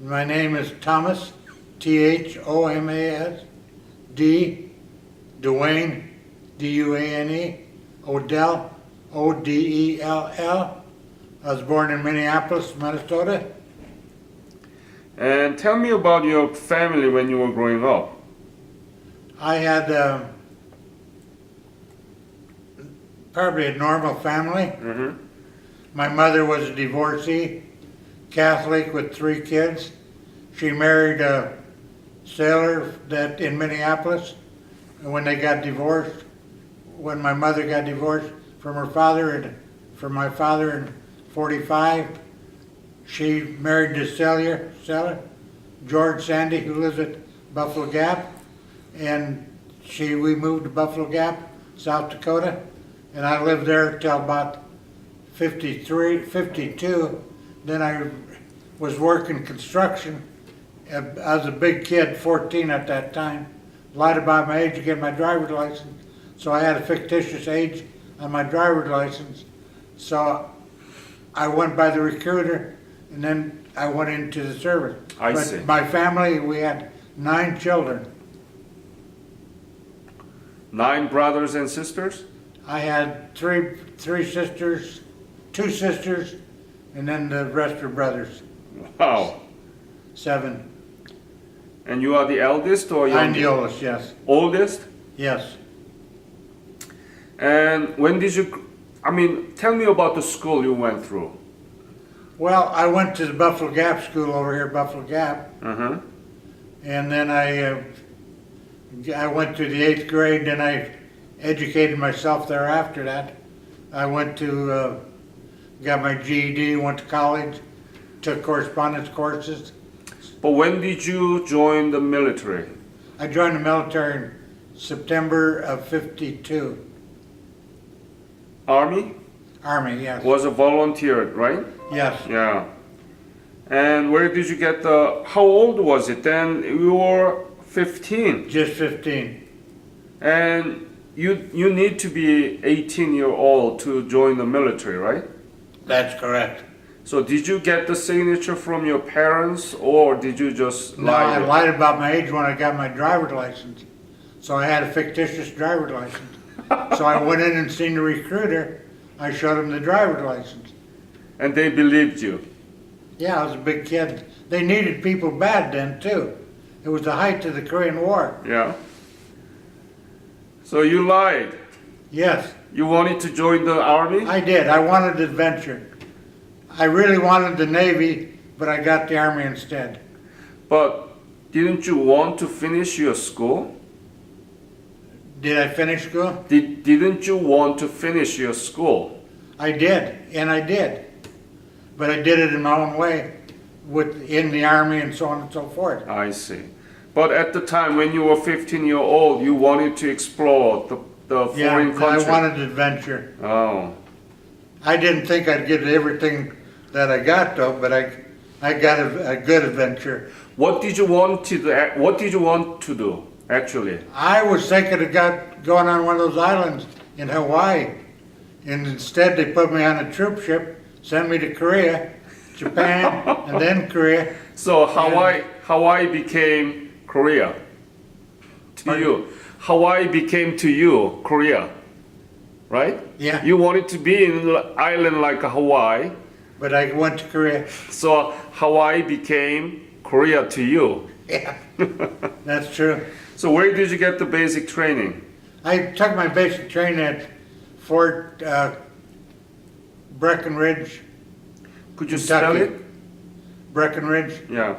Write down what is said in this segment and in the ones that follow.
My name is Thomas, Thomas, D, Duane, Duane, Odell, Odell. I was born in Minneapolis, Minnesota. And tell me about your family when you were growing up. I had probably a normal family. Mm-hmm. My mother was a divorcee, Catholic with 3 kids. She married a sailor that in Minneapolis. And when they got divorced, when my mother got divorced from her father and from my father in 45, she married the sailor, George Sandy, who lives at Buffalo Gap. And we moved to Buffalo Gap, South Dakota. And I lived there till about 52. Then I was working construction. I was a big kid, 14 at that time. Lied about my age to get my driver's license. So I had a fictitious age on my driver's license. So I went by the recruiter and then I went into the service. I see. My family, we had 9 children. 9 brothers and sisters? I had three sisters, 2 sisters, and then the rest are brothers. Wow. 7. And you are the eldest or I'm youngest? the oldest, yes. Oldest? Yes. And when did you, tell me about the school you went through. Well, I went to the Buffalo Gap school over here, Buffalo Gap, Uh-huh. and then I went to the 8th grade, then I educated myself there after that. I went to, got my GED, went to college, took correspondence courses. But when did you join the military? I joined the military in September of 52. Army? Army, yes. Was a volunteer, right? Yes. Yeah. And where did you get how old was it then? You were 15. Just 15. And you need to be 18-year-old to join the military, right? That's correct. So did you get the signature from your parents or did you just No, I lie? lied about my age when I got my driver's license. So I had a fictitious driver's license. So I went in and seen the recruiter. I showed him the driver's license. And they believed you? Yeah, I was a big kid. They needed people bad then too. It was the height of the Korean War. Yeah. So you lied. Yes, You wanted to join the army? I did. I wanted adventure. I really wanted the Navy, but I got the Army instead. But didn't you want to finish your school? Did I finish school? Didn't you want to finish your school? I did, and I did. But I did it in my own way, in the Army and so on and so forth. I see. But at the time when you were 15-year-old, you wanted to explore the foreign country. I wanted adventure. Oh. I didn't think I'd get everything that I got though, but I got a good adventure. What did you want to do? What did you want to do, actually? I was thinking of going on one of those islands in Hawaii, and instead they put me on a troop ship, sent me to Korea, Japan, and then Korea. So Hawaii became Korea to Pardon? you. Hawaii became to you Korea, right? Yeah. You wanted to be in an island like Hawaii, But I went to Korea. so Hawaii became Korea to you. Yeah, that's true. So where did you get the basic training? I took my basic training at Fort Breckenridge, Could you spell Kentucky. it? Breckenridge, Yeah.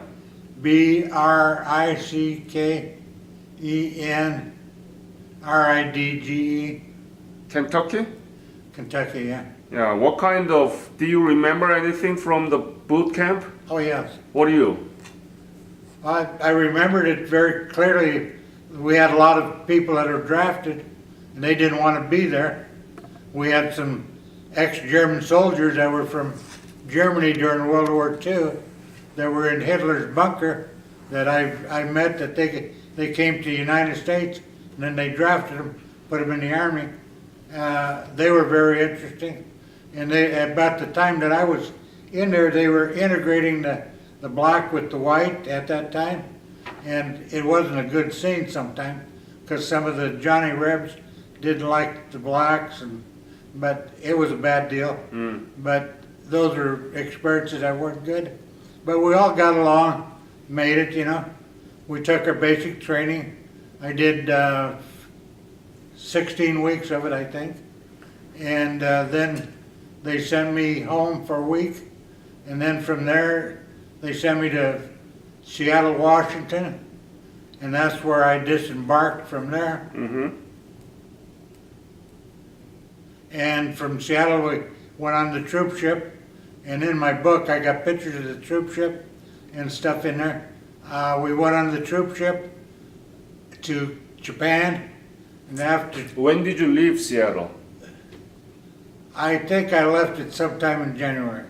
Brickenridge, Kentucky? Kentucky, yeah. Yeah. What kind of, do you remember anything from the boot camp? Oh, yes. What do you? I remembered it very clearly. We had a lot of people that were drafted, and they didn't want to be there. We had some ex-German soldiers that were from Germany during World War II that were in Hitler's bunker that I met, that they came to the United States, and then they drafted them, put them in the Army. They were very interesting. And about the time that I was in there, they were integrating the the black with the white at that time, and it wasn't a good scene sometimes because some of the Johnny Rebs didn't like the blacks, but it was a bad deal. But those are experiences that weren't good. But we all got along, made it, you know. We took our basic training. I did 16 weeks of it, I think. And then they sent me home for a week. And then from there, they sent me to Seattle, Washington. And that's where I disembarked from there. And from Seattle, we went on the troop ship. And in my book, I got pictures of the troop ship and stuff in there. We went on the troop ship to Japan. And after, When did you leave Seattle? I think I left it sometime in January,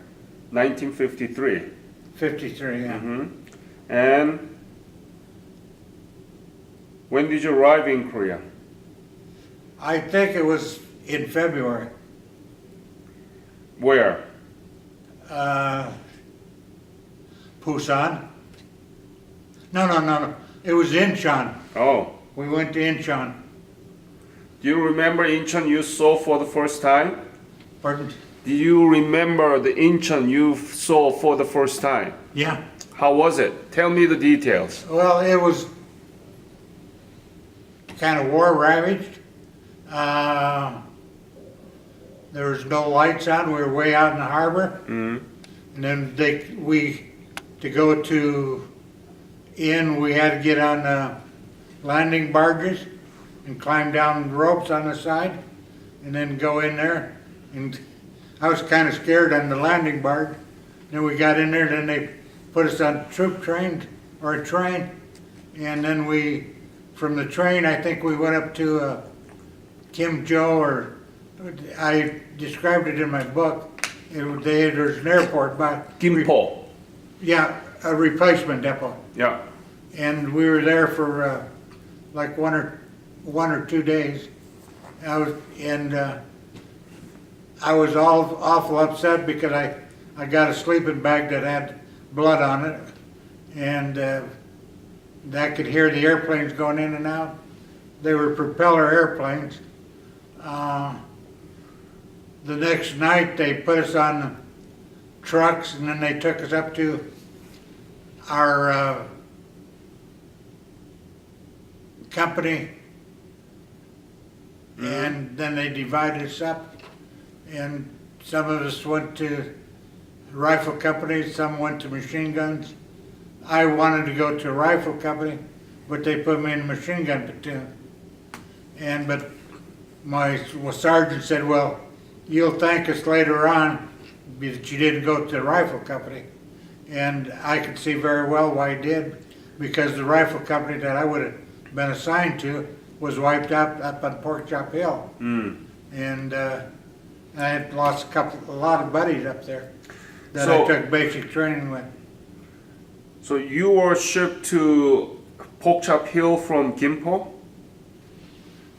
1953. 53, yeah. And when did you arrive in Korea? I think it was in February. Where? Busan. No. It was Incheon. Oh. We went to Incheon. Do you remember Incheon you saw for the first time? Pardon? Do you remember the Incheon you saw for the first time? Yeah. How was it? Tell me the details. Well, it was kind of war ravaged. There was no lights on. We were way out in the harbor. And then to go to in, we had to get on landing barges and climb down ropes on the side and then go in there. And I was kind of scared on the landing barge. Then we got in there, then they put us on a train. And then from the train, I think we went up to Kim Jo, or I described it in my book. There's an airport by Gimpo. Yeah, a replacement depot. Yeah. And we were there for like one or 2 days. I was awful upset because I got a sleeping bag that had blood on it, and I could hear the airplanes going in and out. They were propeller airplanes. The next night they put us on trucks, and then they took us up to our company, and then they divided us up, and some of us went to rifle companies, some went to machine guns. I wanted to go to a rifle company, but they put me in a machine gun platoon. But my sergeant said, well, you'll thank us later on that you didn't go to the rifle company. And I could see very well why he did, because the rifle company that I would have been assigned to was wiped out up on Pork Chop Hill. And I had lost a lot of buddies up there that I took basic training with. So you were shipped to Pork Chop Hill from Gimpo?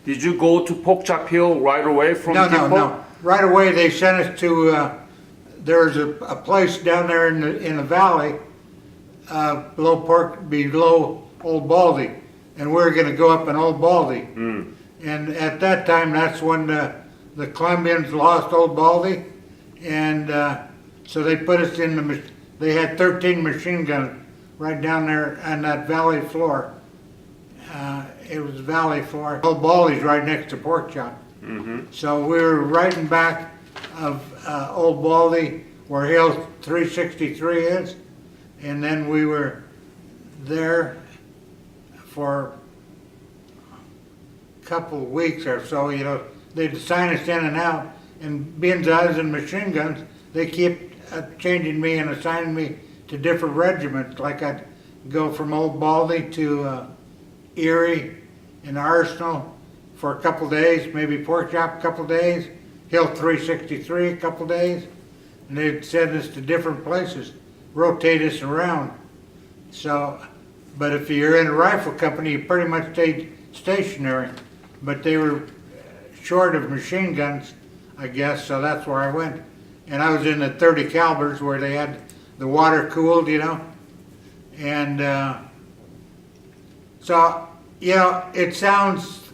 Did you go to Pork Chop Hill right away from Gimpo? No. Right away they sent us to, there's a place down there in the valley, below Old Baldy. And we were going to go up in Old Baldy. And at that time, that's when the Colombians lost Old Baldy. And so they put us in they had 13 machine guns right down there on that valley floor. It was valley floor. Old Baldy's right next to Pork Chop. So we were right in back of Old Baldy, where Hill 363 is. And then we were there for a couple of weeks or so, you know. They'd assign us in and out, and being I was in machine guns, they kept changing me and assigning me to different regiments. Like I'd go from Old Baldy to Erie and Arsenal for a couple of days, maybe Pork Chop a couple of days, Hill 363 a couple of days, and they'd send us to different places, rotate us around. So, but if you're in a rifle company, you pretty much stayed stationary. But they were short of machine guns, I guess, so that's where I went. And I was in the 30 calibers where they had the water cooled, you know, And so, you know, it sounds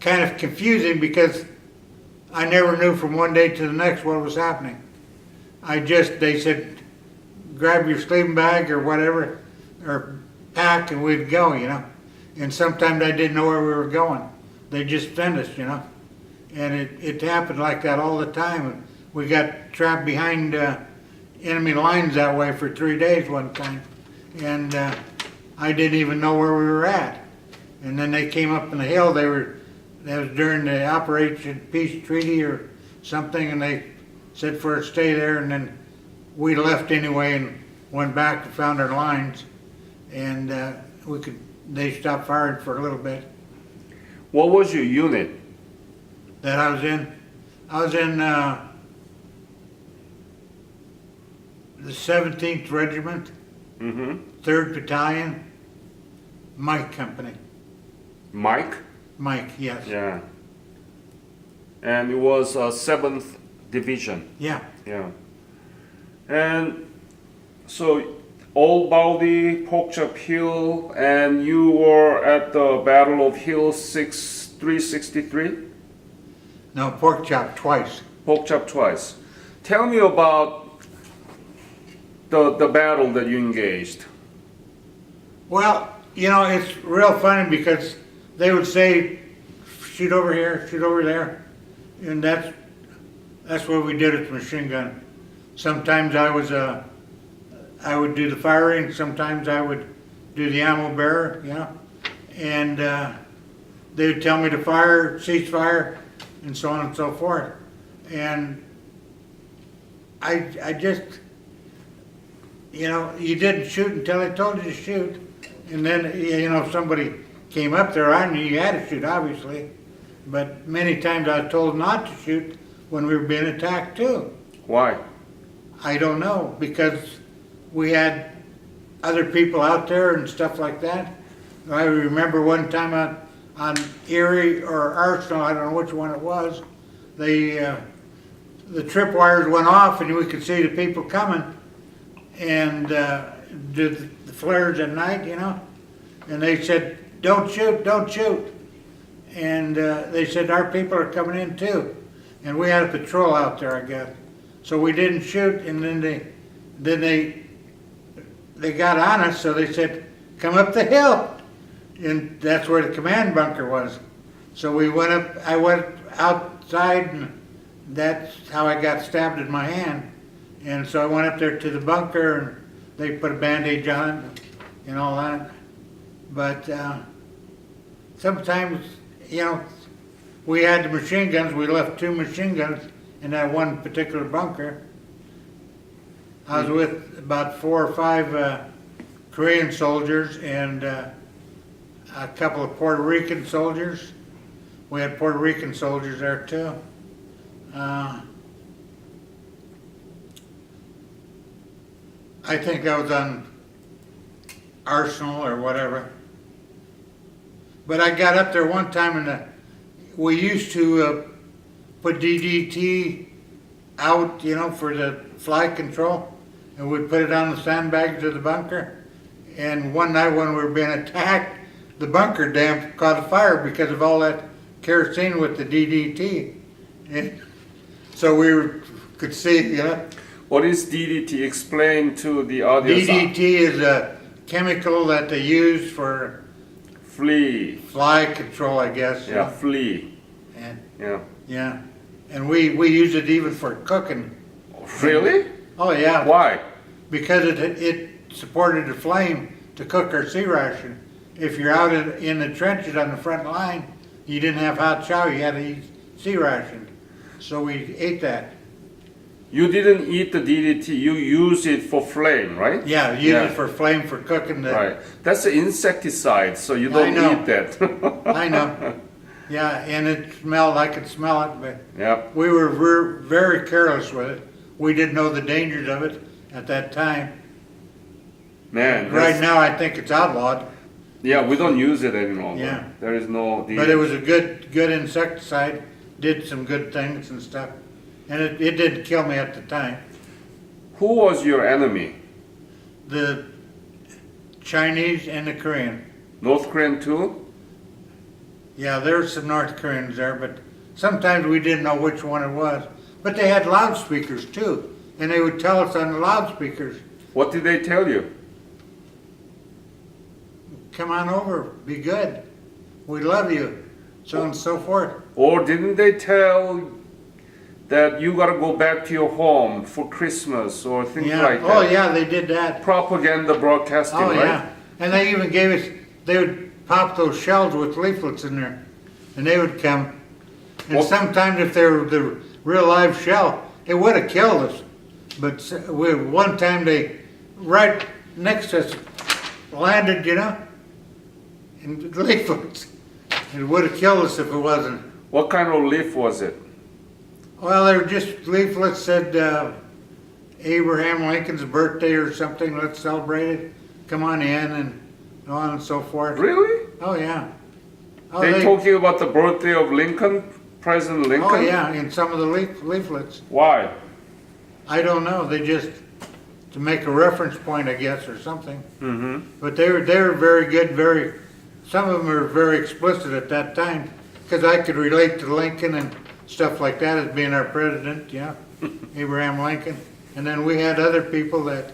kind of confusing because I never knew from one day to the next what was happening. They said, grab your sleeping bag or whatever, or pack, and we'd go, you know. And sometimes I didn't know where we were going. They just sent us, you know. And it happened like that all the time. We got trapped behind enemy lines that way for 3 days one time. And I didn't even know where we were at. And then they came up in the hill. That was during the Operation Peace Treaty or something, and they said for us to stay there. And then we left anyway and went back and found our lines. And they stopped firing for a little bit. What was your unit? That I was in? I was in the 17th Regiment, 3rd Battalion, Mike Company. Mike? Mike, yes. Yeah. And it was 7th Division. Yeah. Yeah. And so Old Baldy, Pork Chop Hill, and you were at the Battle of Hill 363? No, Pork Chop twice. Pork Chop twice. Tell me about the battle that you engaged. Well, you know, it's real funny because they would say, shoot over here, shoot over there. And that's what we did with the machine gun. Sometimes I would do the firing, sometimes I would do the ammo bearer, you know. And they would tell me to fire, cease fire, and so on and so forth. And I just, you know, you didn't shoot until I told you to shoot. And then, you know, if somebody came up there, I knew you had to shoot, obviously. But many times I was told not to shoot when we were being attacked too. Why? I don't know, because we had other people out there and stuff like that. I remember one time on Erie or Arsenal, I don't know which one it was, the tripwires went off and we could see the people coming, and the flares at night, you know, and they said, don't shoot, don't shoot. And they said, our people are coming in too. And we had a patrol out there, I guess. So we didn't shoot, and then they got on us, so they said, come up the hill. And that's where the command bunker was. So we went up, I went outside, and that's how I got stabbed in my hand. And so I went up there to the bunker, and they put a bandage on it and all that. But sometimes, you know, we had the machine guns. We left 2 machine guns in that one particular bunker. I was with about 4 or 5 Korean soldiers and a couple of Puerto Rican soldiers. We had Puerto Rican soldiers there too. I think that was on Arsenal or whatever. But I got up there one time and we used to put DDT out, you know, for the fly control, and we'd put it on the sandbags of the bunker. And one night when we were being attacked, the bunker dam caught fire because of all that kerosene with the DDT. And so could see, you know. What is DDT? Explain to the audience. DDT is a chemical that they use for fly control, I guess. Yeah, flea. And, Yeah. And we use it even for cooking. Really? Oh yeah. Why? Because it supported the flame to cook our sea ration. If you're out in the trenches on the front line, you didn't have hot chow, you had to eat sea ration. So we ate that. You didn't eat the DDT, you use it for flame, right? Yeah, use it for flame for cooking. Right. That's an insecticide, so you don't eat that. I know. Yeah, and it smelled, I could smell it, but Yep. we were very careless with it. We didn't know the dangers of it at that time. Man. Right now I think it's outlawed. Yeah, we don't use it anymore. Yeah. There is no DDT. But it was a good insecticide, did some good things and stuff. And it didn't kill me at the time. Who was your enemy? The Chinese and the Korean. North Korean too? Yeah, there's some North Koreans there, but sometimes we didn't know which one it was. But they had loudspeakers too, and they would tell us on the loudspeakers, What did they tell you? come on over, be good, we love you, so on and so forth. Or didn't they tell that you gotta go back to your home for Christmas or things Yeah. like that? Oh yeah, they did that. Propaganda broadcasting, Oh right? yeah, and they even gave us, they would pop those shells with leaflets in there, and they would come. And Well- sometimes if they were the real live shell, it would have killed us. But one time they, right next to us, landed, in leaflets. It would have killed us if it wasn't. What kind of leaf was it? Well, they were just leaflets said Abraham Lincoln's birthday or something, let's celebrate it, come on in, and so on and so forth. Really? Oh yeah. Oh, They talking about the birthday of Lincoln, President Lincoln? Oh yeah, in some of the leaflets. Why? I don't know. They just to make a reference point, I guess, or something. Mm-hmm. But they were very good. Very, some of them were very explicit at that time because I could relate to Lincoln and stuff like that as being our president. Yeah, Abraham Lincoln. And then we had other people that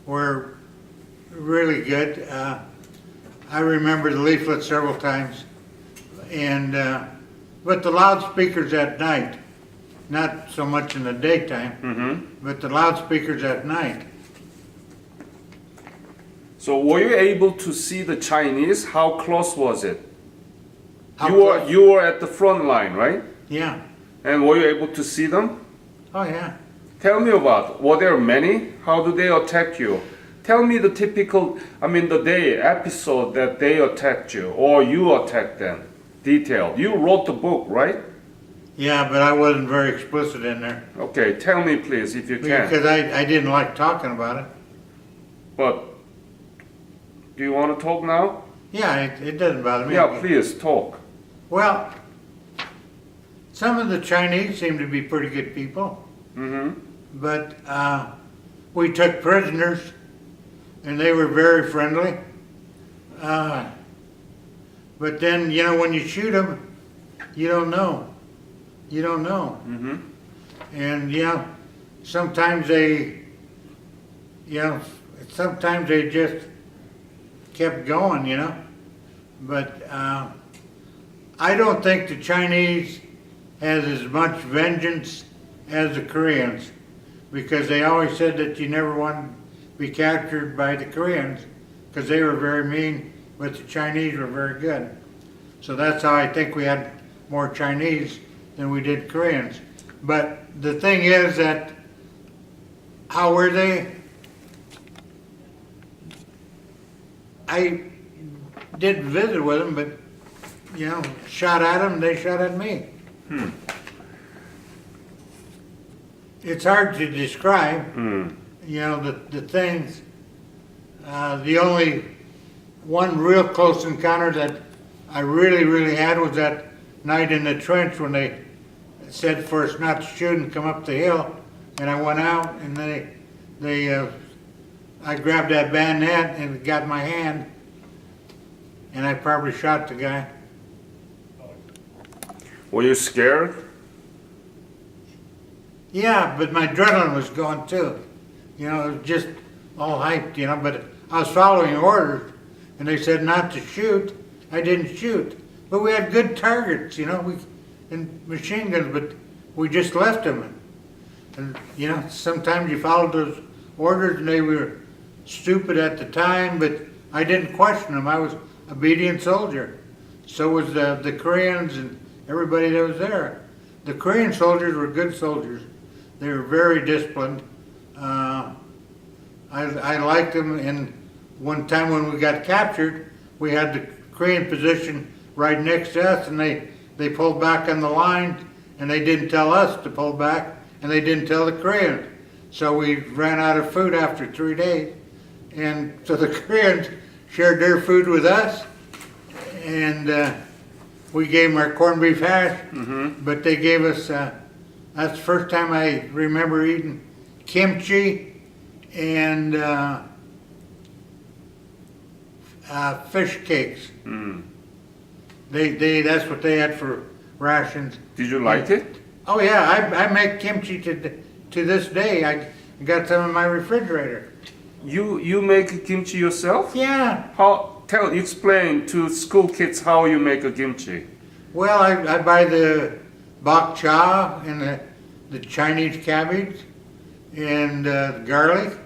were really good. I remember the leaflet several times, and but the loudspeakers at night, not so much in the daytime, but the loudspeakers at night. So were you able to see the Chinese? How close was it? How You were close? you were at the front line, right? Yeah. And were you able to see them? Oh yeah. Tell me about. Were there many? How do they attack you? Tell me the typical. The day episode that they attacked you or you attacked them. Detailed. You wrote the book, right? Yeah, but I wasn't very explicit in there Okay. Tell me, please, if you can. because I didn't like talking about it. But do you want to talk now? Yeah, it doesn't bother me. Yeah, please talk. Well, some of the Chinese seem to be pretty good people, Mm-hmm. but we took prisoners, and they were very friendly. But then, when you shoot them, you don't know. You don't know. Mm-hmm. And, sometimes they, sometimes they just kept going, But I don't think the Chinese has as much vengeance as the Koreans, because they always said that you never want to be captured by the Koreans, because they were very mean, but the Chinese were very good. So that's how I think we had more Chinese than we did Koreans. But the thing is that, how were they? I did visit with them, but, shot at them, they shot at me. It's hard to describe, the things. The only one real close encounter that I really had was that night in the trench when they said for us not to shoot and come up the hill, and I went out and I grabbed that bayonet and it got my hand, and I probably shot the guy. Were you scared? Yeah, but my adrenaline was going too. It was just all hyped, but I was following orders, and they said not to shoot. I didn't shoot. But we had good targets, and machine guns, but we just left them. And, sometimes you followed those orders, and they were stupid at the time, but I didn't question them. I was an obedient soldier. So was the Koreans and everybody that was there. The Korean soldiers were good soldiers. They were very disciplined. I liked them, and one time when we got captured, we had the Korean position right next to us, and they pulled back on the line, and they didn't tell us to pull back, and they didn't tell the Koreans. So we ran out of food after 3 days, and so the Koreans shared their food with us, and we gave them our corned beef hash, but they gave us, that's the first time I remember eating kimchi and fish cakes. That's what they had for rations. Did you like it? Oh yeah, I make kimchi to this day. I got some in my refrigerator. You make kimchi yourself? Yeah. Explain to school kids how you make a kimchi. Well, I buy the bok cha and the Chinese cabbage and garlic,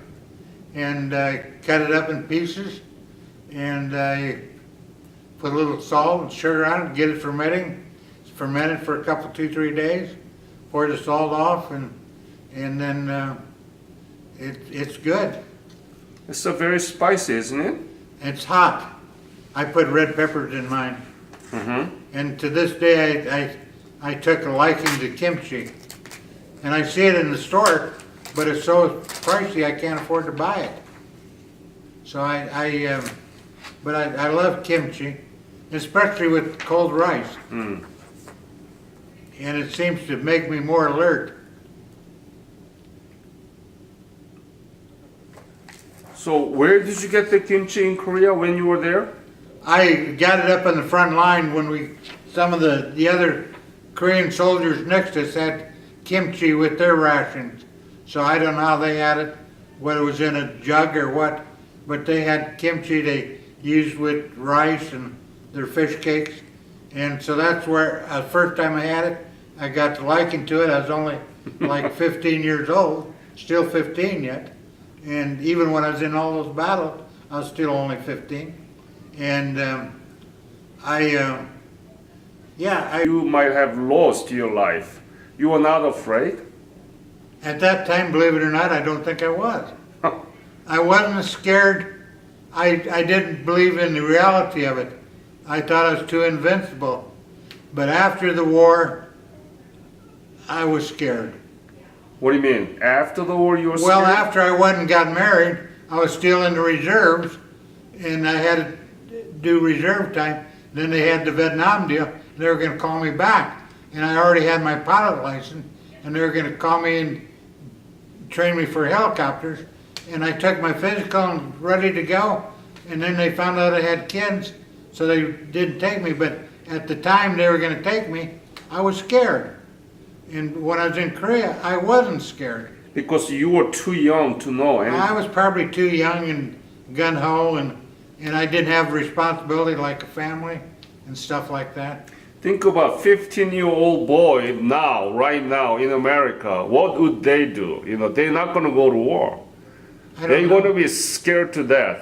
and cut it up in pieces, and I put a little salt and sugar on it, get it fermenting. It's fermented for a couple, 2-3 days. Pour the salt off, and then it's good. It's very spicy, isn't it? It's hot. I put red peppers in mine. And to this day, I took a liking to kimchi. And I see it in the store, but it's so pricey I can't afford to buy it. So but I love kimchi, especially with cold rice. And it seems to make me more alert. So where did you get the kimchi in Korea when you were there? I got it up on the front line when some of the other Korean soldiers next to us had kimchi with their rations. So I don't know how they had it, whether it was in a jug or what, but they had kimchi they used with rice and their fish cakes. And so that's where, first time I had it, I got to liking to it. I was only like 15 years old, still 15 yet. And even when I was in all those battles, I was still only 15. And You might have lost your life. You were not afraid? at that time, believe it or not, I don't think I was. I wasn't scared. I didn't believe in the reality of it. I thought I was too invincible. But after the war, I was scared. What do you mean? After the war you were Well, scared? after I went and got married, I was still in the reserves, and I had to do reserve time. Then they had the Vietnam deal, and they were going to call me back. And I already had my pilot license, and they were going to call me and train me for helicopters. And I took my physical and ready to go, and then they found out I had kids, so they didn't take me. But at the time they were going to take me, I was scared. And when I was in Korea, I wasn't scared. Because you were too young to know anything. I was probably too young and gung-ho, and I didn't have responsibility like a family and stuff like that. Think about 15-year-old boy now, right now in America. What would they do? They're not going to go to war. They're going to be scared to death.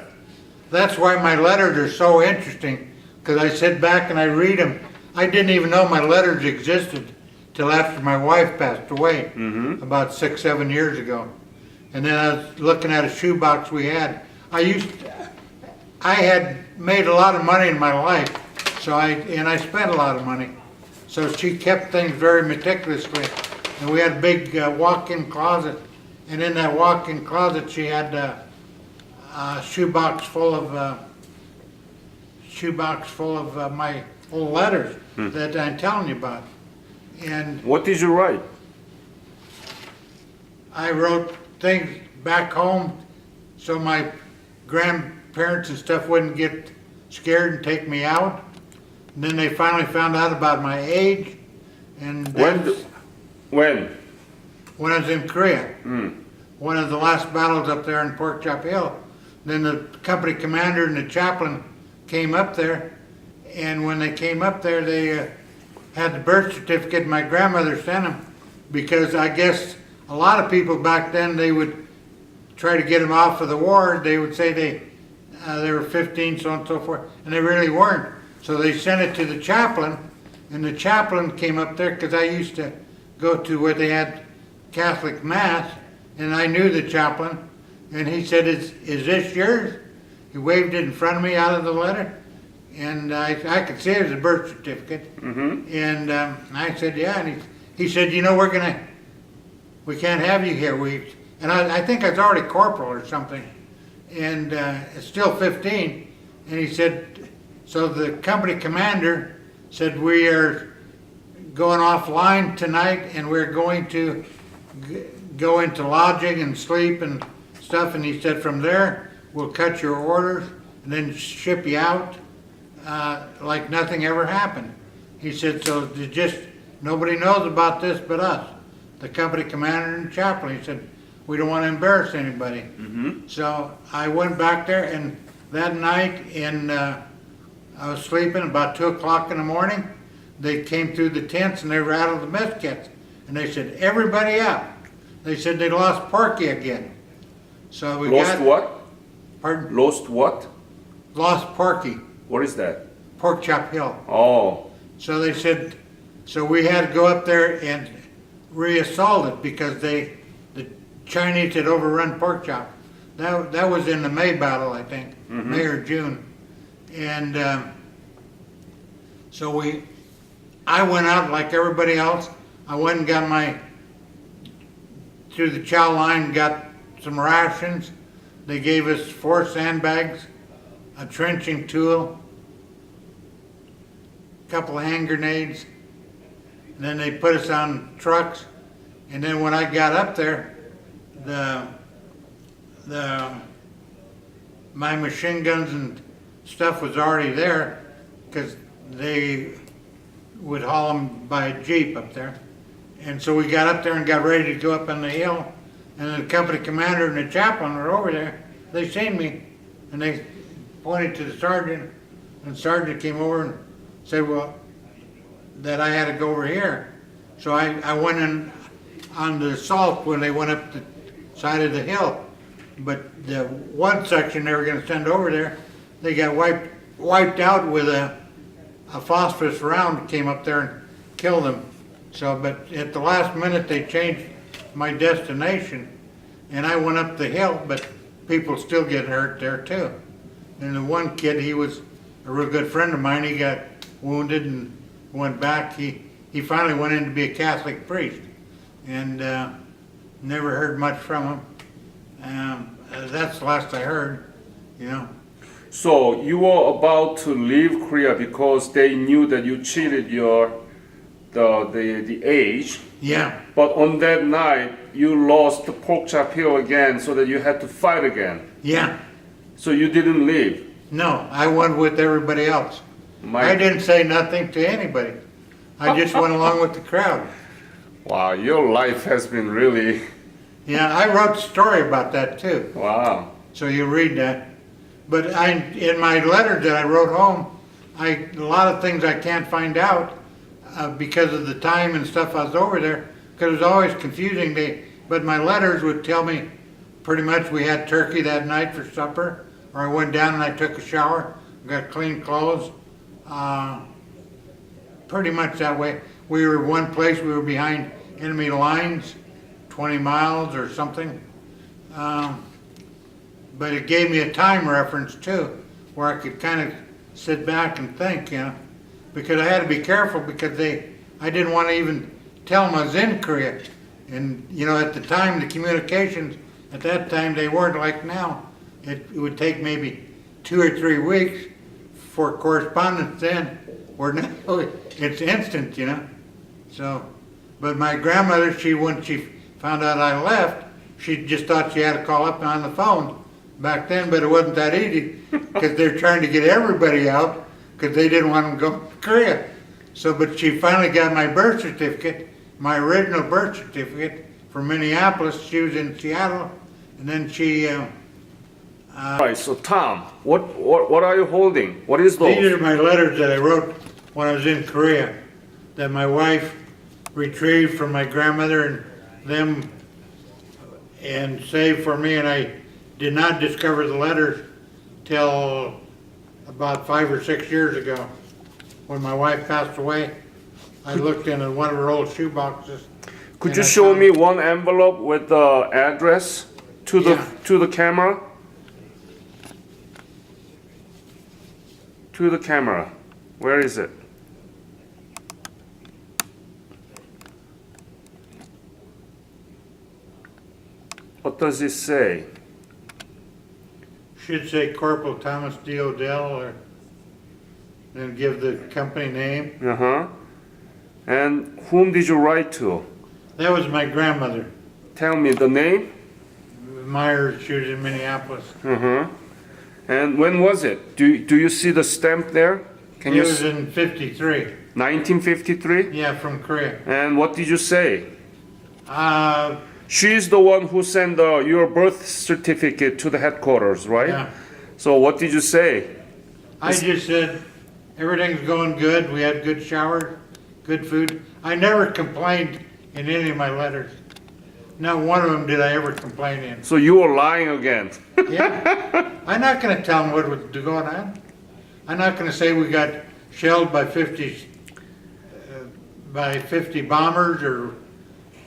That's why my letters are so interesting, because I sit back and I read them. I didn't even know my letters existed till after my wife passed away, about 6-7 years ago. And then I was looking at a shoebox we had. I had made a lot of money in my life, and I spent a lot of money. So she kept things very meticulously. And we had a big walk-in closet. And in that walk-in closet, she had a shoebox full of my old letters that I'm telling you about. And What did you write? I wrote things back home so my grandparents and stuff wouldn't get scared and take me out. And then they finally found out about my age. And When? when I was in Korea, one of the last battles up there in Pork Chop Hill. Then the company commander and the chaplain came up there, and when they came up there, they had the birth certificate my grandmother sent them, because I guess a lot of people back then, they would try to get them off of the war. They would say they were 15, so on and so forth, and they really weren't. So they sent it to the chaplain, and the chaplain came up there, because I used to go to where they had Catholic Mass, and I knew the chaplain, and he said, is this yours? He waved it in front of me out of the letter, and I could see it was a birth certificate. And I said, yeah, and he said, we can't have you here. And I think I was already corporal or something, and it's still 15. And he said, so the company commander said, we are going offline tonight, and we're going to go into lodging and sleep and stuff. And he said, from there, we'll cut your orders, and and then ship you out like nothing ever happened. He said, so nobody knows about this but us, the company commander and chaplain. He said, we don't want to embarrass anybody. So I went back there, and that night I was sleeping about 2 o'clock in the morning. They came through the tents and they rattled the mess kits. And they said, everybody up. They said they lost Porky again. So we Lost what? Pardon? Lost what? Lost Porky, What is that? Pork Chop Hill. Oh, So they said, so we had to go up there and reassault it because the Chinese had overrun Pork Chop. That was in the May battle, I think, May or June. And so I went out like everybody else. I went and got through the chow line, got some rations. They gave us 4 sandbags, a trenching tool, a couple of hand grenades, and then they put us on trucks. And then when I got up there, my machine guns and stuff was already there because they would haul them by Jeep up there. And so we got up there and got ready to go up on the hill, and the company commander and the chaplain were over there. They seen me, and they pointed to the sergeant, and the sergeant came over and said, well, that I had to go over here. So I went in on the assault when they went up the side of the hill. But the one section they were going to send over there, they got wiped out with a phosphorus round that came up there and killed them. So, but at the last minute they changed my destination, and I went up the hill, but people still get hurt there too. And the one kid, he was a real good friend of mine, he got wounded and went back. He finally went in to be a Catholic priest, and never heard much from him. That's the last I heard, you know. so you were about to leave Korea because they knew that you cheated the age. Yeah, But on that night, you lost the Pork Chop Hill again, so that you had to fight again. yeah. So you didn't leave. No, I went with everybody else. I didn't say nothing to anybody. I just went along with the crowd. Wow, your life has been really, Yeah, I wrote a story about that too, wow. so you read that. But in my letters that I wrote home, a lot of things I can't find out because of the time and stuff I was over there, because it was always confusing. But my letters would tell me pretty much we had turkey that night for supper, or I went down and I took a shower, got clean clothes, pretty much that way. We were one place, we were behind enemy lines, 20 miles or something. But it gave me a time reference too, where I could kind of sit back and think, you know, because I had to be careful because I didn't want to even tell them I was in Korea. And, you know, at the time, the communications, at that time, they weren't like now. It would take maybe 2 or 3 weeks for correspondence then, where now it's instant, you know. So, but my grandmother, when she found out I left, she just thought she had to call up on the phone back then, but it wasn't that easy because they're trying to get everybody out because they didn't want them to go to Korea. So, but she finally got my birth certificate, my original birth certificate from Minneapolis. She was in Seattle, and then she. Right, so Tom, what are you holding? What is those? These are my letters that I wrote when I was in Korea, that my wife retrieved from my grandmother and them and saved for me, and I did not discover the letters till about 5 or 6 years ago when my wife passed away. I looked in one of her old shoe boxes. Could and you I show found- me one envelope with the address to the camera? To the camera. Where is it? What does it say? Should say Corporal Thomas D. Odell, or then give the company name. Uh-huh. And whom did you write to? That was my grandmother, Tell me the name. Myers. She was in Minneapolis. Uh-huh. And when was it? Do you see the stamp there? Can It you was in 53. 1953? Yeah, from Korea. And what did you say? Uh, She's the one who sent your birth certificate to the headquarters, right? yeah. So what did you say? I just said, everything's going good. We had good shower, good food. I never complained in any of my letters. Not one of them did I ever complain in. So you were lying again. Yeah. I'm not going to tell them what was going on. I'm not going to say we got shelled by 50 bombers or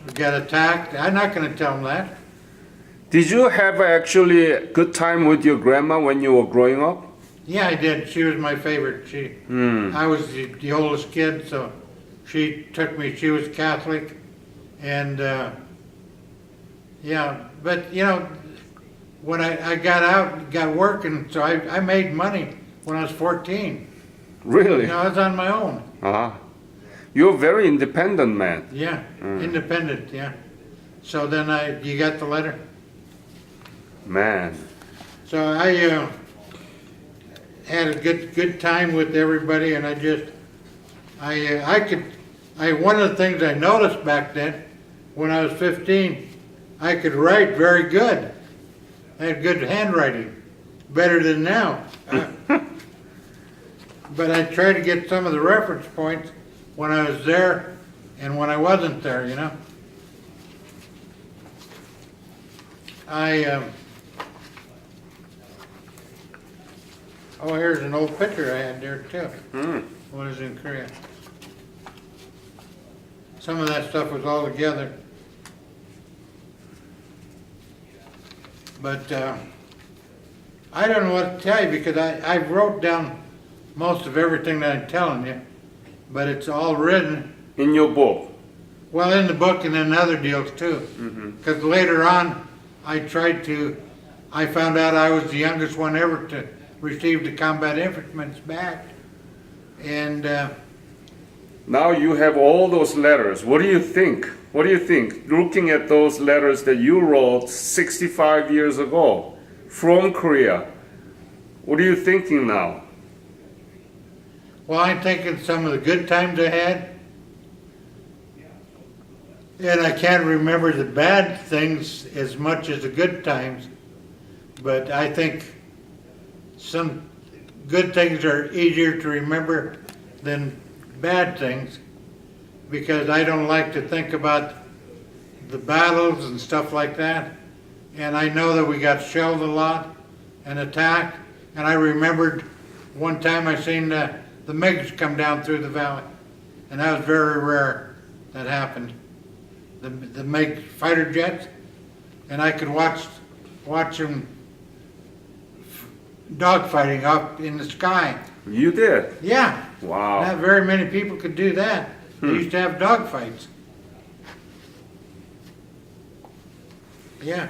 we got attacked. I'm not going to tell them that. Did you have actually a good time with your grandma when you were growing up? Yeah, I did. She was my favorite. I was the oldest kid, so she took me. She was Catholic, and yeah. But you know, when I got out, got working, so I made money when I was 14. Really? You know, I was on my own. Uh-huh. You're a very independent man. Yeah, independent. Yeah. So then you got the letter. Man. So I had a good time with everybody, and one of the things I noticed back then, when I was 15, I could write very good. I had good handwriting, better than now. But I tried to get some of the reference points when I was there and when I wasn't there, you know. Oh, here's an old picture I had there too. When I was in Korea. Some of that stuff was all together. But I don't know what to tell you because I wrote down most of everything that I'm telling you, but it's all written. In your book? Well, in the book and in other deals too. Because later on, I found out I was the youngest one ever to receive the Combat Infantryman's Badge. And now you have all those letters. What do you think? What do you think? Looking at those letters that you wrote 65 years ago from Korea, what are you thinking now? well, I'm thinking some of the good times I had. And I can't remember the bad things as much as the good times. But I think some good things are easier to remember than bad things because I don't like to think about the battles and stuff like that. And I know that we got shelled a lot and attacked. And I remembered one time I seen the MiGs come down through the valley. And that was very rare that happened. The MiG fighter jets. And I could watch them dogfighting up in the sky. You did? Yeah. Wow. Not very many people could do that. They used to have dogfights. Yeah.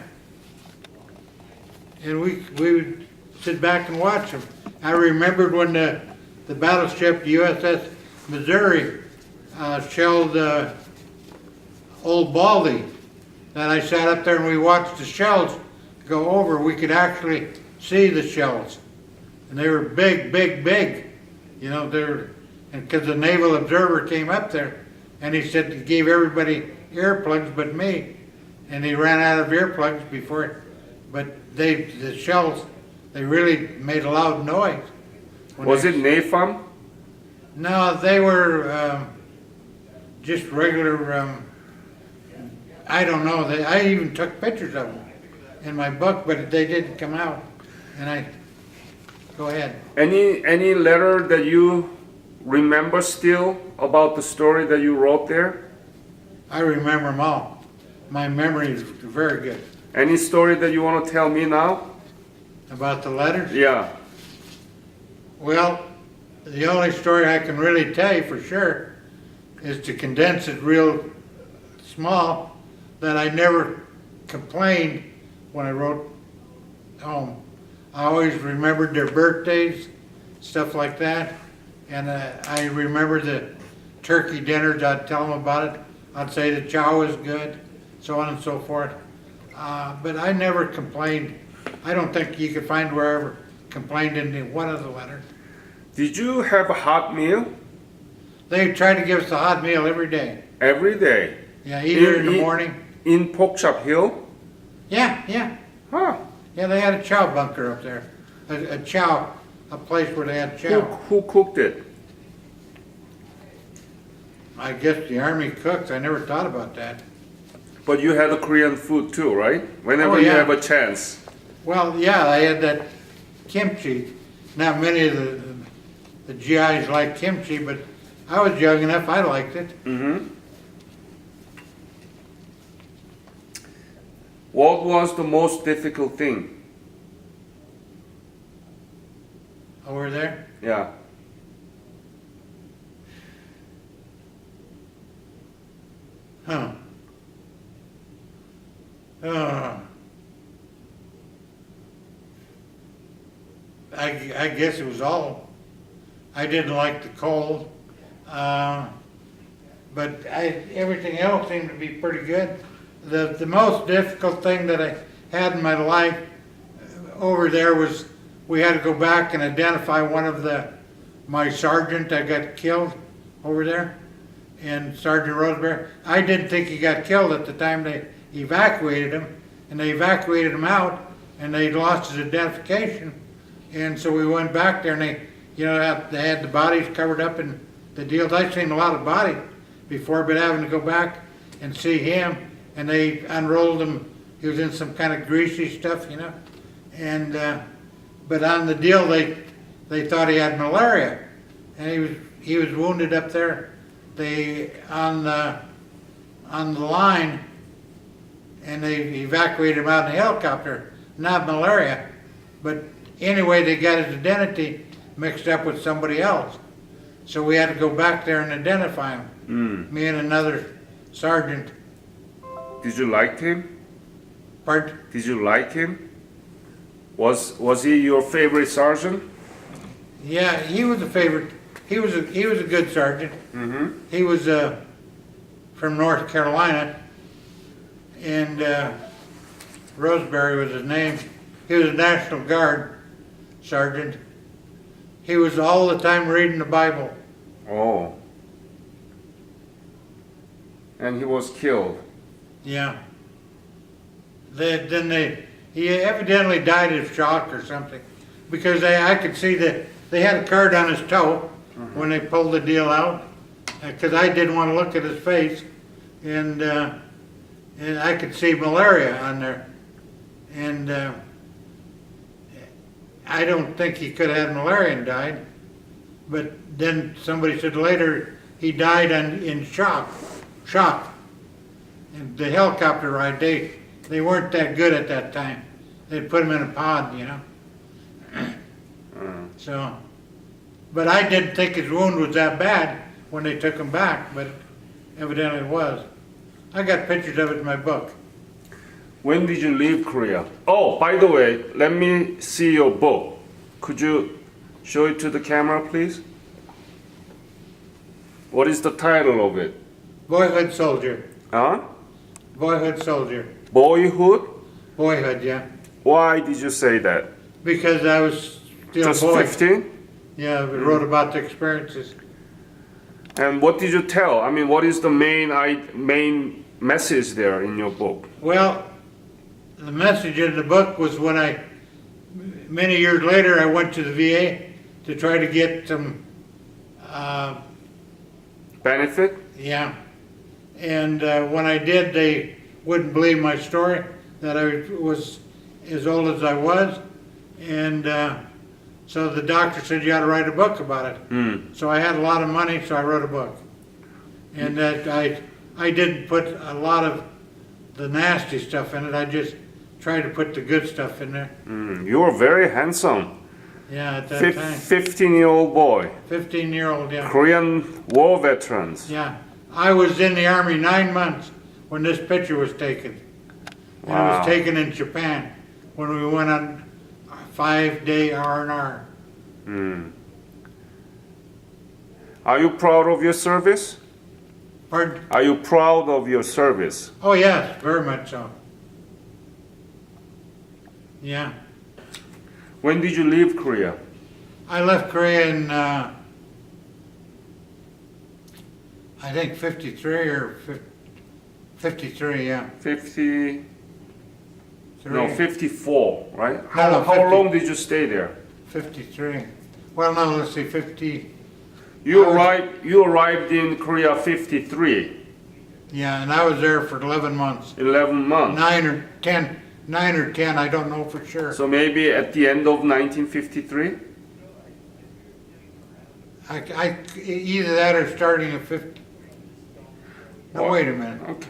And we would sit back and watch them. I remembered when the battleship USS Missouri shelled Old Baldy, that I sat up there and we watched the shells go over. We could actually see the shells. And they were big, big, big. You know, and because the naval observer came up there and he said he gave everybody earplugs but me. And he ran out of earplugs before, but the shells, they really made a loud noise. Was it napalm? No, they were just regular, I don't know. I even took pictures of them in my book, but they didn't come out. And go ahead. Any letter that you remember still about the story that you wrote there? I remember them all. My memory is very good. Any story that you want to tell me now? About the letters? Yeah. Well, the only story I can really tell you for sure is to condense it real small, that I never complained when I wrote home. I always remembered their birthdays, stuff like that, and I remember the turkey dinners. I'd tell them about it. I'd say the chow was good, so on and so forth. But I never complained. I don't think you could find where I ever complained in one of the letters. Did you have a hot meal? They tried to give us a hot meal every day. Every day? Yeah, either in the morning. In Pork Chop Hill? Yeah. Huh. Yeah, they had a chow bunker up there. A place where they had chow. Who cooked it? I guess the Army cooks. I never thought about that. But you had a Korean food too, right? Whenever Oh, you yeah. have a chance. Well, yeah, I had that kimchi. Not many of the GIs like kimchi, but I was young enough, I liked it. Mm-hmm. What was the most difficult thing? Over there? Yeah. Huh. I guess it was all. I didn't like the cold, but everything else seemed to be pretty good. The most difficult thing that I had in my life over there was we had to go back and identify one of my sergeant that got killed over there, and Sergeant Roseberry. I didn't think he got killed at the time they evacuated him, and they evacuated him out, and they lost his identification, and so we went back there, and they had the bodies covered up in the deals. I've seen a lot of bodies before, but having to go back and see him, and they unrolled him. He was in some kind of greasy stuff, and but on the deal they thought he had malaria, and he was wounded up there. They on the line, and they evacuated him out in a helicopter. Not malaria, but anyway, they got his identity mixed up with somebody else, so we had to go back there and identify him. Me and another sergeant. Did you like him? Pardon? Did you like him? Was he your favorite sergeant? Yeah, he was a favorite. He was a good sergeant. Mm-hmm. He was from North Carolina, and Roseberry was his name. He was a National Guard sergeant. He was all the time reading the Bible. Oh. And he was killed. Yeah. He evidently died of shock or something, because I could see that they had a card on his toe when they pulled the deal out, because I didn't want to look at his face, and I could see malaria on there, and I don't think he could have had malaria and died, but then somebody said later he died in shock. And the helicopter ride, they weren't that good at that time. They'd put him in a pod, So, but I didn't think his wound was that bad when they took him back, but evidently it was. I got pictures of it in my book. When did you leave Korea? Oh, by the way, let me see your book. Could you show it to the camera, please? What is the title of it? Boyhood Soldier. Huh? Boyhood Soldier. Boyhood? Boyhood, yeah. Why did you say that? Because I was still Just a boy. 15? Yeah, I wrote about the experiences. And what did you tell? I mean, what is the main message there in your book? Well, the message in the book was when many years later, I went to the VA to try to get some, Benefit? yeah. And when I did, they wouldn't believe my story, that I was as old as I was. And so the doctor said, you ought to write a book about it. So I had a lot of money, so I wrote a book. And that I didn't put a lot of the nasty stuff in it. I just tried to put the good stuff in there. You were very handsome. Yeah, at that time. 15-year-old boy. 15-year-old, yeah. Korean war veterans. Yeah. I was in the Army 9 months when this picture was taken. And it Wow. was taken in Japan when we went on a 5-day R&R. Are you proud of your service? Pardon? Are you proud of your service? Oh, yes, very much so. Yeah. When did you leave Korea? I left Korea in, I think 53 or 53, yeah. 50, no, Three. 54, right? No, How, no, how 50. long did you stay there? 53. Well, no, let's see, 50. You I was- arrived in Korea 53, Yeah, and I was there for 11 months. 11 months. 9 or 10, I don't know for sure. So maybe at the end of 1953? Either that or starting at 50. No, wait a minute. Okay.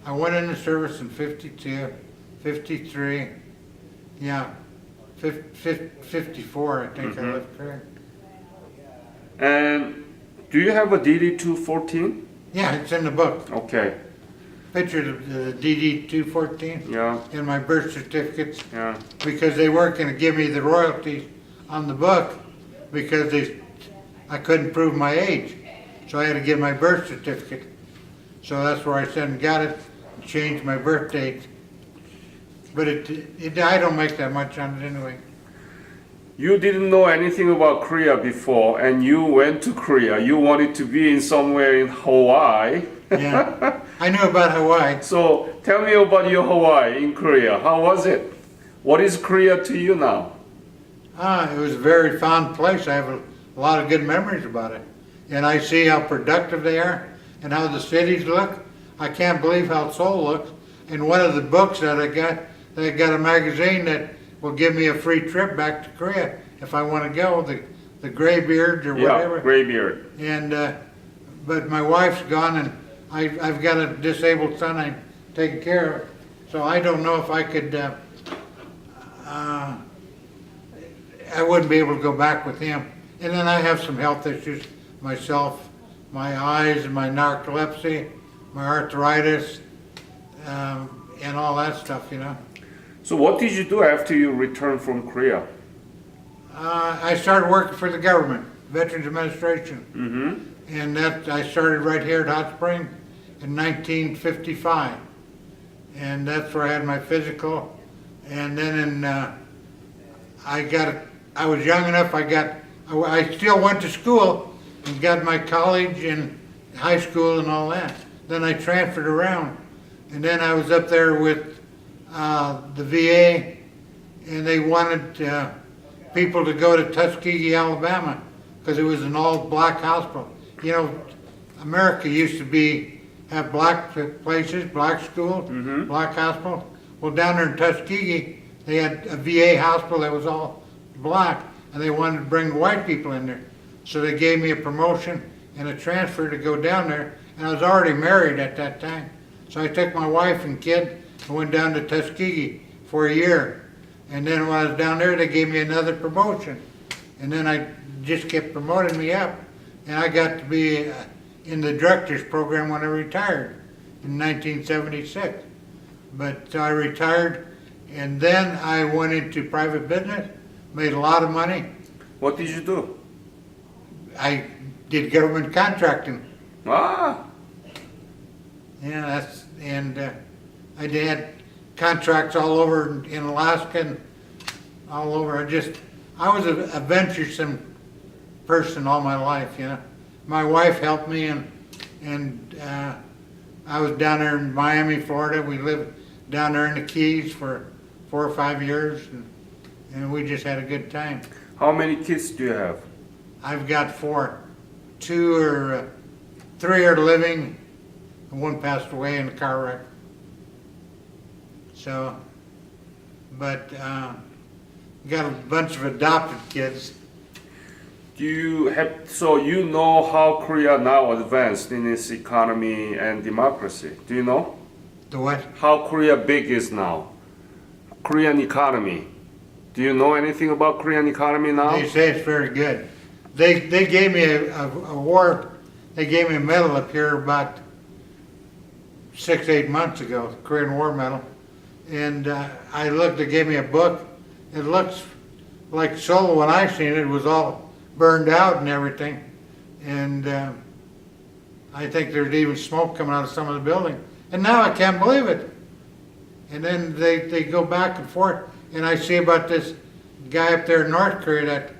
I went into service in 52, 53, yeah, 54, I think I left Korea. And do you have a DD 214? Yeah, it's in the book. Okay. Picture of the DD 214 Yeah, and my birth certificates, yeah. because they weren't gonna give me the royalties on the book because I couldn't prove my age. So I had to give my birth certificate. So that's where I said and got it, changed my birth date. But I don't make that much on it anyway. You didn't know anything about Korea before, and you went to Korea. You wanted to be in somewhere in Hawaii. Yeah, I knew about Hawaii. So tell me about your Hawaii in Korea. How was it? What is Korea to you now? It was a very fond place. I have a lot of good memories about it. And I see how productive they are and how the cities look. I can't believe how Seoul looks. And one of the books that I got a magazine that will give me a free trip back to Korea if I want to go, the Graybeards or whatever. Yeah, graybeard. And but my wife's gone, and I've got a disabled son I'm taking care of. So I don't know if I could. I wouldn't be able to go back with him. And then I have some health issues myself, my eyes and my narcolepsy, my arthritis, and all that stuff, you know. So what did you do after you returned from Korea? I started working for the government, Veterans Administration. Mm-hmm. And that I started right here at Hot Springs in 1955. And that's where I had my physical. And then I was young enough, I still went to school and got my college and high school and all that. Then I transferred around. And then I was up there with the VA, and they wanted people to go to Tuskegee, Alabama, because it was an all-black hospital. You know, America used to have black places, black schools, black hospitals. Well, down there in Tuskegee, they had a VA hospital that was all black, and they wanted to bring white people in there. So they gave me a promotion and a transfer to go down there, and I was already married at that time. So I took my wife and kid and went down to Tuskegee for a year. And then when I was down there, they gave me another promotion. And then I just kept promoting me up. And I got to be in the director's program when I retired in 1976. But so I retired, and then I went into private business, made a lot of money. What did you do? I did government contracting. Ah, Yeah, I had contracts all over in Alaska and all over. I was a venturesome person all my life, you know. My wife helped me, and I was down there in Miami, Florida. We lived down there in the Keys for 4 or 5 years, and we just had a good time. how many kids do you have? I've got 4. 3 are living, and 1 passed away in a car wreck. So, but got a bunch of adopted kids. Do you have, so you know how Korea now advanced in its economy and democracy? Do you know The what? how Korea big is now? Korean economy. Do you know anything about Korean economy now? They say it's very good. They gave me a award. They gave me a medal up here about 6-8 months ago, Korean War Medal. And I looked. They gave me a book. It looks like Seoul when I seen it. It was all burned out and everything. And I think there's even smoke coming out of some of the buildings. And now I can't believe it. And then they go back and forth, and I see about this guy up there in North Korea,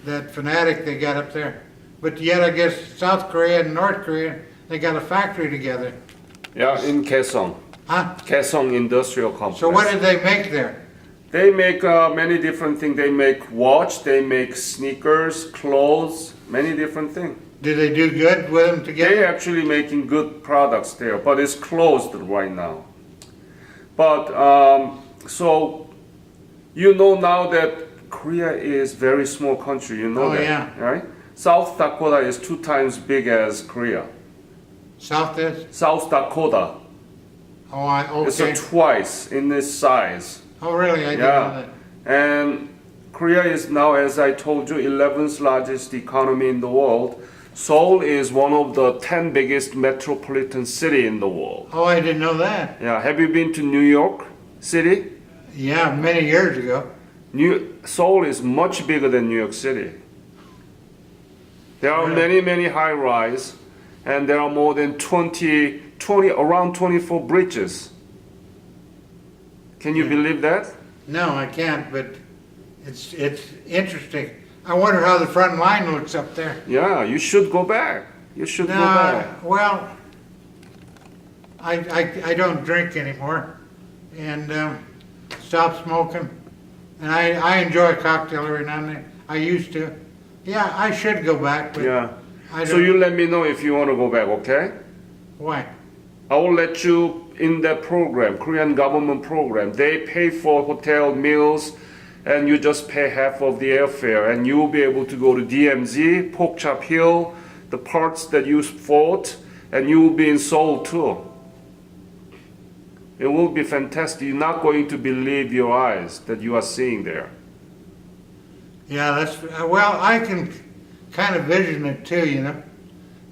that fanatic they got up there. But yet I guess South Korea and North Korea, they got a factory together. Yeah, in Kaesong. Huh? Kaesong Industrial Complex. So what did they make there? They make many different things. They make watch, they make sneakers, clothes, many different things. Did they do good with them together? They're actually making good products there, but it's closed right now. But so you know now that Korea is very small country. You know Oh, that, yeah. right? South Dakota is 2 times big as Korea. South is? South Dakota Oh, is okay. twice in its size. Oh, really? I didn't know that. And Korea is now, as I told you, 11th largest economy in the world. Seoul is one of the 10 biggest metropolitan city in the world. Oh, I didn't know that. Yeah, have you been to New York City? Yeah, many years ago. Seoul is much bigger than New York City. There are Really? many high-rise, and there are more than around 24 bridges. Can you Yeah. believe that? No, I can't, but it's interesting. I wonder how the front line looks up there. Yeah, you should go back. You should go back. Well, I don't drink anymore, and stopped smoking, and I enjoy a cocktail every now and then. I used to. Yeah, I should go back, but Yeah. I So don't. you let me know if you want to go back, okay? Why? I will let you in that program, Korean government program. They pay for hotel meals, and you just pay half of the airfare, and you will be able to go to DMZ, Porkchop Hill, the parts that you fought, and you will be in Seoul too. It will be fantastic. You're not going to believe your eyes that you are seeing there. Yeah, that's well. I can kind of vision it too, you know.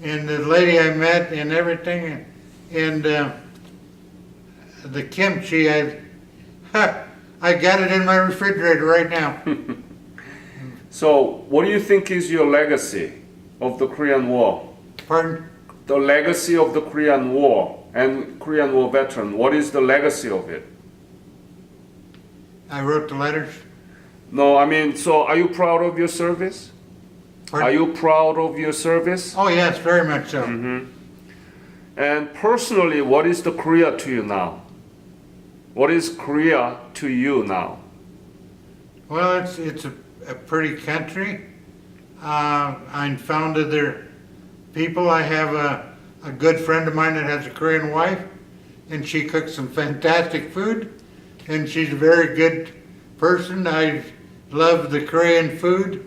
And the lady I met and everything, and the kimchi, I got it in my refrigerator right now. So, what do you think is your legacy of the Korean War? Pardon? The legacy of the Korean War and Korean War veteran. What is the legacy of it? I wrote the letters. No, I mean, so are you proud of your service? Pardon? Are you proud of your service? Oh yes, very much so. And personally, what is the Korea to you now? What is Korea to you now? Well, it's a pretty country. I founded their people. I have a good friend of mine that has a Korean wife, and she cooks some fantastic food, and she's a very good person. I love the Korean food.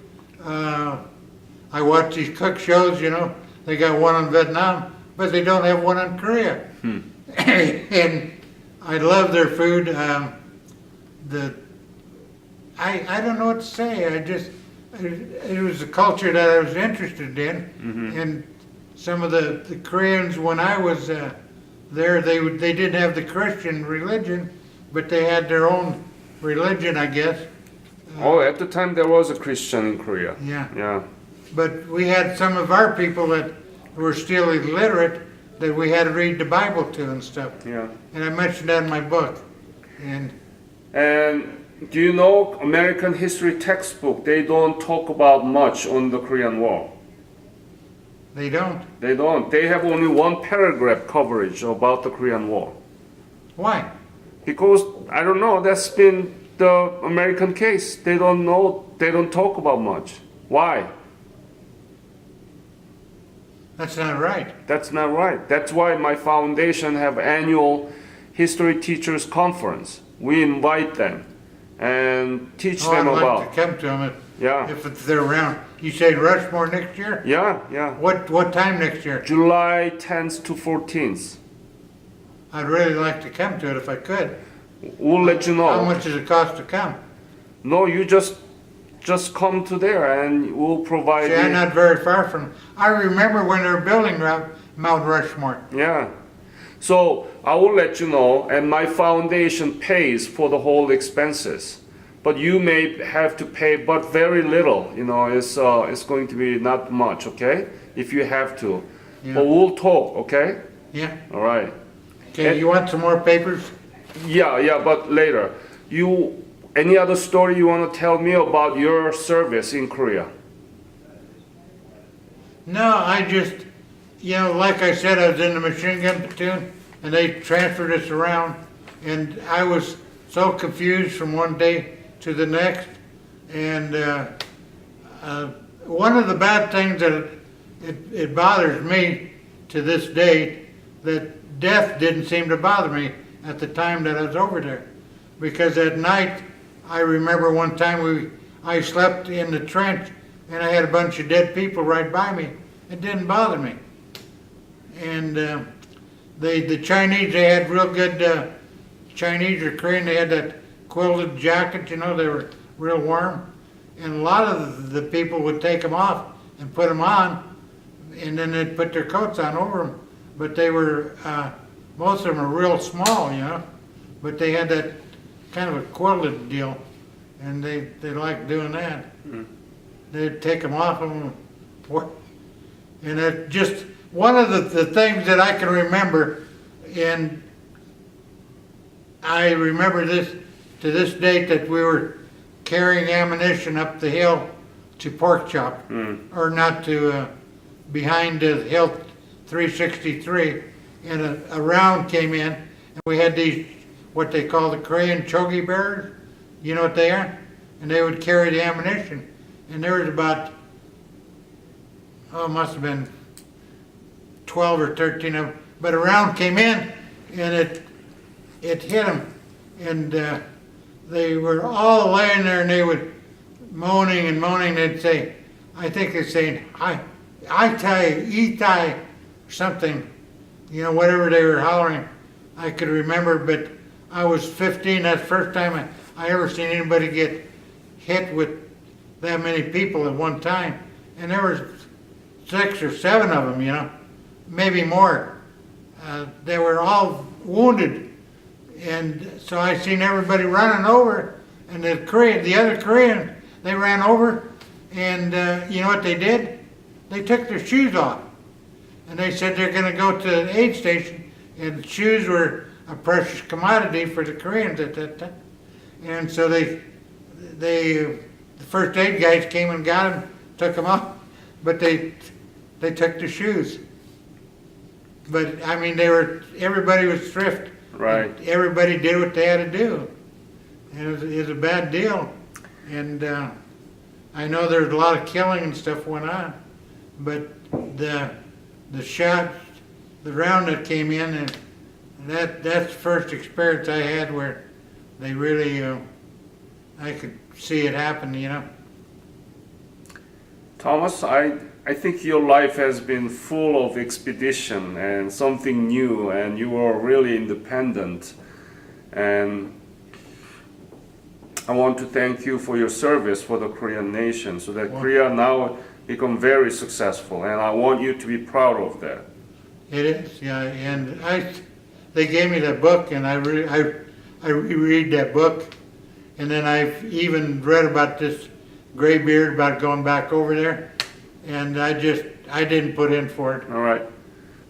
I watch these cook shows, you know. They got one on Vietnam, but they don't have one on Korea. And I love their food. I don't know what to say. It was a culture that I was interested in, and some of the Koreans when I was there, they didn't have the Christian religion, but they had their own religion, I guess. Oh, at the time there was a Christian in Korea. Yeah. Yeah. But we had some of our people that were still illiterate that we had to read the Bible to and stuff. Yeah. And I mentioned that in my book. And And do you know American history textbook? They don't talk about much on the Korean War. they don't. They don't. They have only one paragraph coverage about the Korean War. Why? Because I don't know. That's been the American case. They don't know. They don't talk about much. Why? That's not right. That's not right. That's why my foundation have annual history teachers conference. We invite them and teach Oh, I'd them like about. to come to them Yeah. if they're around. You say Rushmore next year? Yeah. What time next year? July 10th to 14th. I'd really like to come to it if I could. We'll let you How know. much does it cost to come? No, you just come to there and we'll provide See, I'm you. not very far from. I remember when they were building Mount Rushmore. Yeah. So I will let you know, and my foundation pays for the whole expenses. But you may have to pay, but very little. You know, it's going to be not much, okay? If you have to. Yeah. But we'll talk, okay? Yeah. All right. Okay. You want some more papers? Yeah, but later. You any other story you want to tell me about your service in Korea? No, I just, like I said, I was in the machine gun platoon, and they transferred us around, and I was so confused from one day to the next. And one of the bad things that it bothers me to this day, that death didn't seem to bother me at the time that I was over there. Because at night, I remember one time I slept in the trench, and I had a bunch of dead people right by me. It didn't bother me. And the Chinese, they had real good Chinese or Korean, they had that quilted jacket, they were real warm. And a lot of the people would take them off and put them on, and then they'd put their coats on over them. But they were, most of them are real small, but they had that kind of a quilted deal, and they liked doing that. They'd take them off them, and it just, one of the things that I can remember, and I remember this to this date, that we were carrying ammunition up the hill to Pork Chop, or not to, behind the hill 363, and a round came in, and we had these, what they call the Korean chogi bearers, you know what they are? And they would carry the ammunition, and there was about, must have been 12 or 13 of them, but a round came in, and it hit them, and they were all laying there, and they would moaning and moaning. They'd say, I think they're saying, itai, something, whatever they were hollering. I could remember, but I was 15. That's the first time I ever seen anybody get hit with that many people at one time. And there was 6 or 7 of them, maybe more. They were all wounded. And so I seen everybody running over, and the other Koreans, they ran over, and you know what they did? They took their shoes off. And they said they're going to go to the aid station, and shoes were a precious commodity for the Koreans at that time. And so the first aid guys came and got them, took them off, but they took the shoes. But I mean, everybody was thrift. Right. Everybody did what they had to do. And it was a bad deal. And I know there's a lot of killing and stuff went on, but the shot, the round that came in, and that's the first experience I had where they really, I could see it happen, Thomas, I think your life has been full of expedition and something new, and you are really independent. And I want to thank you for your service for the Korean nation, so that Korea now become very successful, and I want you to be proud of that. It is, yeah. And they gave me that book, and I reread that book, and then I've even read about this graybeard, about going back over there. And I didn't put in for it. All right.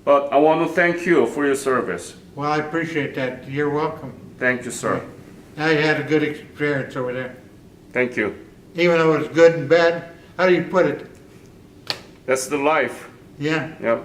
But I want to thank you for your service. Well, I appreciate that. You're welcome. Thank you, sir. I had a good experience over there. Thank you. Even though it was good and bad. How do you put it? That's the life. Yeah. Yep.